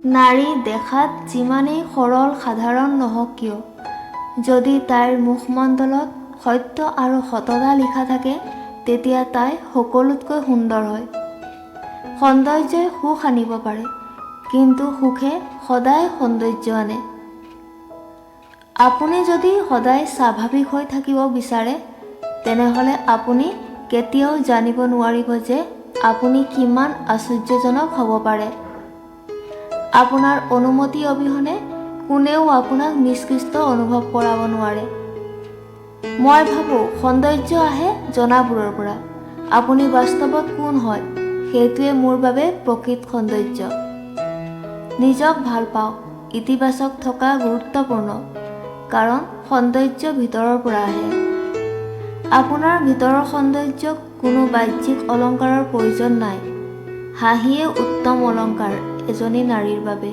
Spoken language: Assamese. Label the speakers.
Speaker 1: নাৰী দেখাত যিমানেই সৰল সাধাৰণ নহওক কিয়, যদি তাইৰ মুখমণ্ডলত সত্য আৰু সততা লিখা থাকে, তেতিয়া তাই সকলোতকৈ সুন্দৰ হয়। সৌন্দৰ্যই সুখ আনিব পাৰে, কিন্তু সুখে সদায় সৌন্দৰ্য আনে। আপুনি যদি সদায় স্বাভাৱিক হৈ থাকিব বিচাৰে, তেনেহ'লে আপুনি কেতিয়াও জানিব নোৱাৰিব যে আপুনি কিমান আশ্চৰ্যজনক হ'ব পাৰে। আপোনাৰ অনুমতি অবিহনে কোনেও আপোনাক নিষ্কৃষ্ট অনুভৱ কৰাব নোৱাৰে। মই ভাবোঁ সৌন্দৰ্য আহে জনাবোৰৰ পৰা। আপুনি বাস্তৱত কোন হয়, সেইটোৱে মোৰ বাবে প্ৰকৃত সৌন্দৰ্য। নিজক ভাল পাওক, ইতিবাচক থকা গুৰুত্বপূৰ্ণ, কাৰণ সৌন্দৰ্য ভিতৰৰ পৰা আহে। আপোনাৰ ভিতৰৰ সৌন্দৰ্যক কোনো বাহ্যিক অলংকাৰৰ প্ৰয়োজন নাই। হাঁহিয়ে উত্তম অলংকাৰ এজনী নাৰীৰ বাবে।